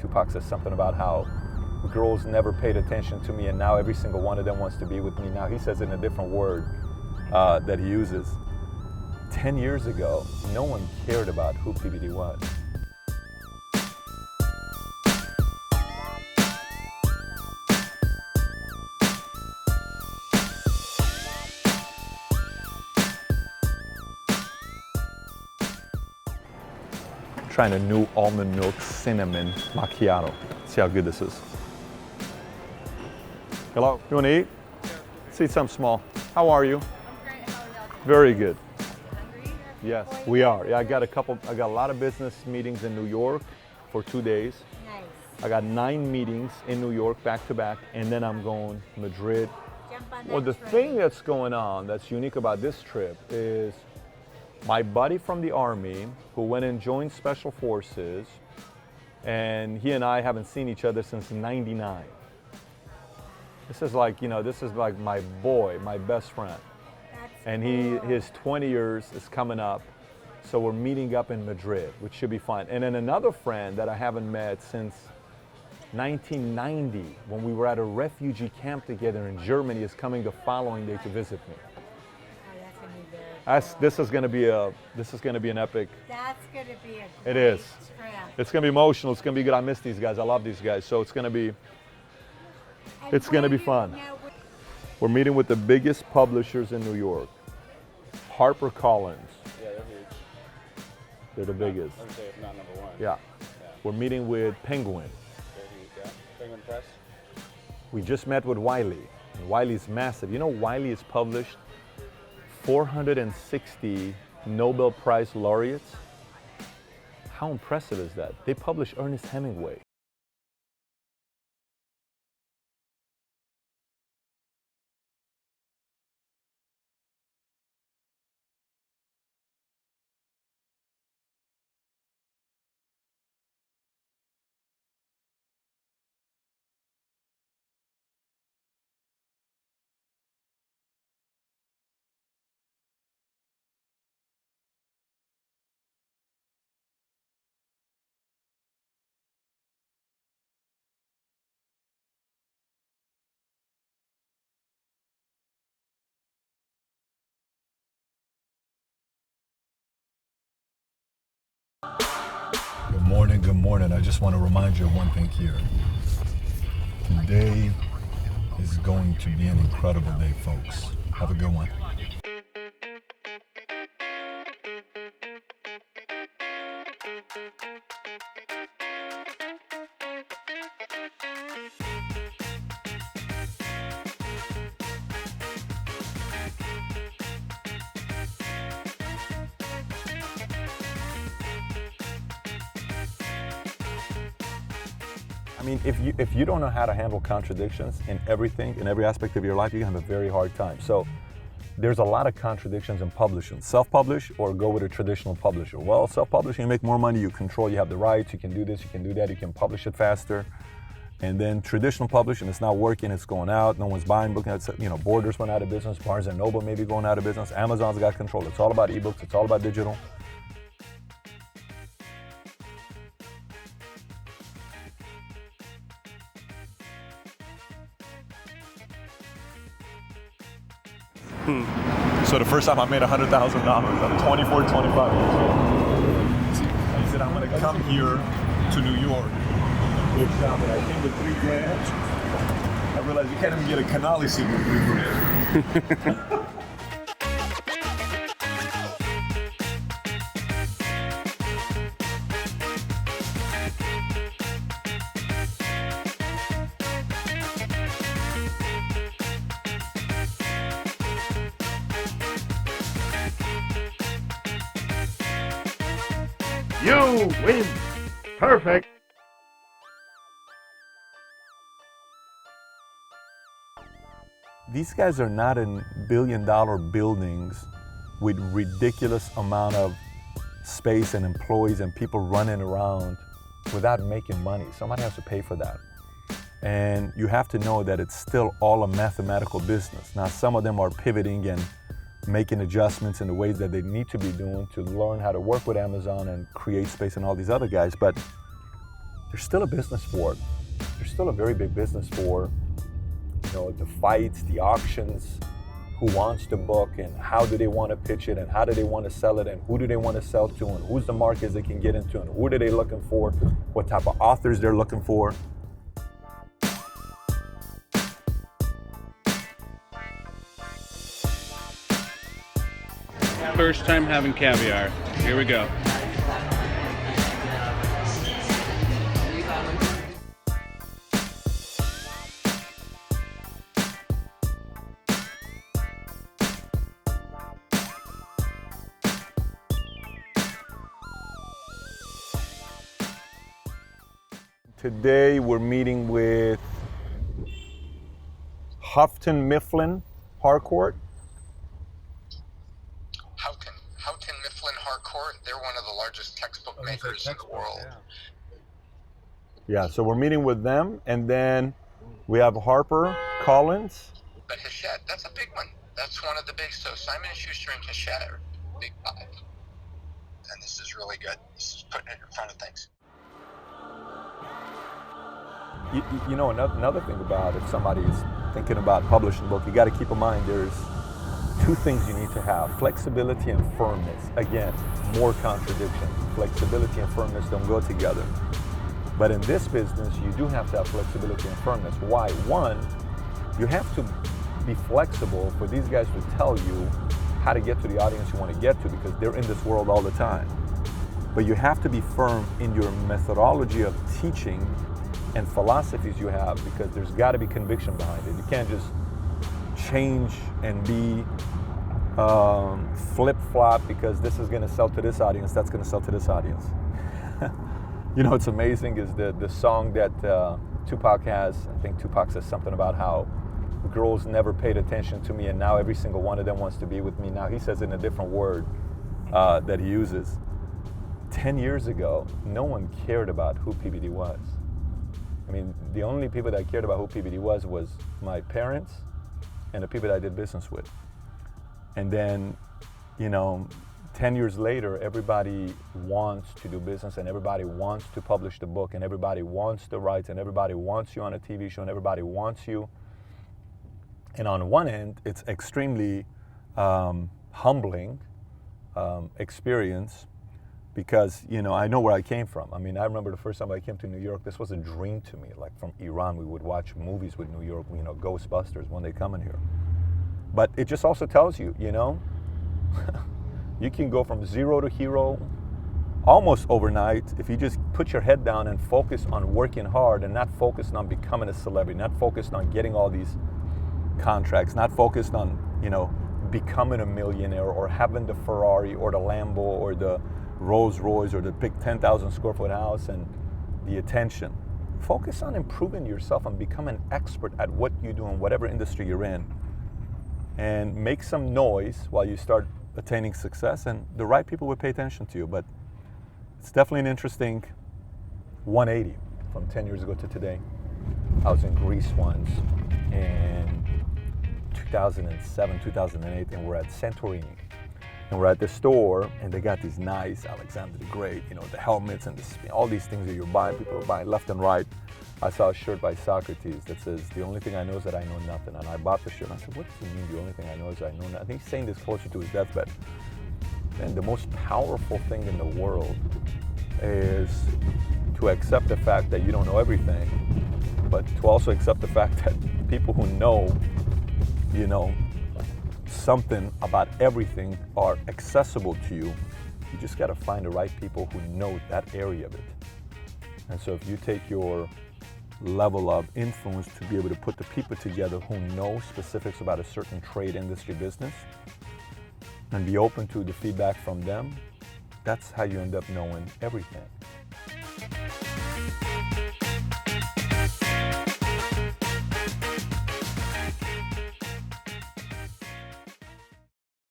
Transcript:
Tupac says something about how girls never paid attention to me and now every single one of them wants to be with me. Now he says it in a different word that he uses. 10 years ago, no one cared about who PBD was. Trying a new almond milk cinnamon macchiato. See how good this is. Hello, you want to eat? Sure. Let's eat something small. How are you? I'm great. How are y'all doing? Very good. Hungry? Yes, we are. Yeah, I got a lot of business meetings in New York for 2 days. Nice. I got 9 meetings in New York back to back, and then I'm going to Madrid. Jump on Well, that the train. thing that's going on that's unique about this trip is my buddy from the Army who went and joined Special Forces, and he and I haven't seen each other since '99. This is like, this is like my boy, my best friend. That's And cool. his 20 years is coming up, so we're meeting up in Madrid, which should be fun. And then another friend that I haven't met since 1990, when we were at a refugee camp together in Germany, is coming the following day to visit me. Oh, that's gonna be very cool. This is gonna be an epic. That's gonna be a It great is. trip. It's gonna be emotional. It's gonna be good. I miss these guys. I love these guys. So it's gonna be fun. We're meeting with the biggest publishers in New York. HarperCollins. Yeah, they're huge. They're the biggest. I would say if not number one. Yeah. We're meeting with Penguin. They're huge, yeah. Penguin Press. We just met with Wiley. And Wiley's massive. You know, Wiley has published 460 Nobel Prize laureates. How impressive is that? They published Ernest Hemingway. Good morning. I just want to remind you of one thing here. Today is going to be an incredible day, folks. Have a good one. I mean, if you don't know how to handle contradictions in everything, in every aspect of your life, you're gonna have a very hard time. So there's a lot of contradictions in publishing. Self-publish or go with a traditional publisher. Well, self-publishing, you make more money, you control, you have the rights, you can do this, you can do that, you can publish it faster. And then traditional publishing, it's not working, it's going out, no one's buying books, Borders went out of business, Barnes & Noble may be going out of business, Amazon's got control. It's all about ebooks, it's all about digital. So the first time I made $100,000, I'm 24, 25 years old. He said, I'm gonna come here to New York. Good job, but I came with $3 grand. I realized you can't even get a Canali suit with $3 grand. You win. Perfect. These guys are not in billion-dollar buildings with ridiculous amount of space and employees and people running around without making money. Somebody has to pay for that. And you have to know that it's still all a mathematical business. Now, some of them are pivoting and making adjustments in the ways that they need to be doing to learn how to work with Amazon and create space and all these other guys. But there's still a business for it. There's still a very big business for, the fights, the auctions, who wants the book and how do they want to pitch it and how do they want to sell it and who do they want to sell to and who's the markets they can get into and who are they looking for, what type of authors they're looking for. First time having caviar. Here we go. Today we're meeting with Houghton Mifflin Harcourt. Houghton Mifflin Harcourt, they're one of the largest textbook makers in the world. Yeah, so we're meeting with them, and then we have Harper Collins. But Hachette, that's a big one. That's one of the big, so Simon & Schuster and Hachette are big five. And this is really good. This is putting it in front of things. Another thing about if somebody's thinking about publishing a book, you got to keep in mind there's two things you need to have: flexibility and firmness. Again, more contradictions. Flexibility and firmness don't go together. But in this business, you do have to have flexibility and firmness. Why? One, you have to be flexible for these guys to tell you how to get to the audience you want to get to, because they're in this world all the time. But you have to be firm in your methodology of teaching and philosophies you have, because there's got to be conviction behind it. You can't just change and be flip-flop because this is going to sell to this audience, that's going to sell to this audience. What's amazing is the song that Tupac has. I think Tupac says something about how girls never paid attention to me and now every single one of them wants to be with me. Now he says it in a different word that he uses. 10 years ago, no one cared about who PBD was. I mean, the only people that cared about who PBD was my parents and the people that I did business with. And then, 10 years later, everybody wants to do business and everybody wants to publish the book and everybody wants the rights and everybody wants you on a TV show and everybody wants you. And on one end, it's extremely humbling experience, because, I know where I came from. I mean, I remember the first time I came to New York, this was a dream to me. Like from Iran, we would watch movies with New York, Ghostbusters when they come in here. But it just also tells you, you can go from zero to hero almost overnight if you just put your head down and focus on working hard and not focused on becoming a celebrity, not focused on getting all these contracts, not focused on, becoming a millionaire or having the Ferrari or the Lambo or the Rolls Royce or the big 10,000 square foot house and the attention. Focus on improving yourself and become an expert at what you do in whatever industry you're in, and make some noise while you start attaining success, and the right people will pay attention to you. But it's definitely an interesting 180 from 10 years ago to today. I was in Greece once in 2007, 2008, and we're at Santorini. And we're at the store, and they got these nice Alexander the Great, the helmets and all these things that you're buying. People are buying left and right. I saw a shirt by Socrates that says, "The only thing I know is that I know nothing." And I bought the shirt, and I said, "What does he mean, the only thing I know is I know nothing?" I think he's saying this closer to his deathbed. And the most powerful thing in the world is to accept the fact that you don't know everything, but to also accept the fact that people who know, something about everything are accessible to you. You just got to find the right people who know that area of it. And so if you take your level of influence to be able to put the people together who know specifics about a certain trade, industry, business, and be open to the feedback from them, that's how you end up knowing everything.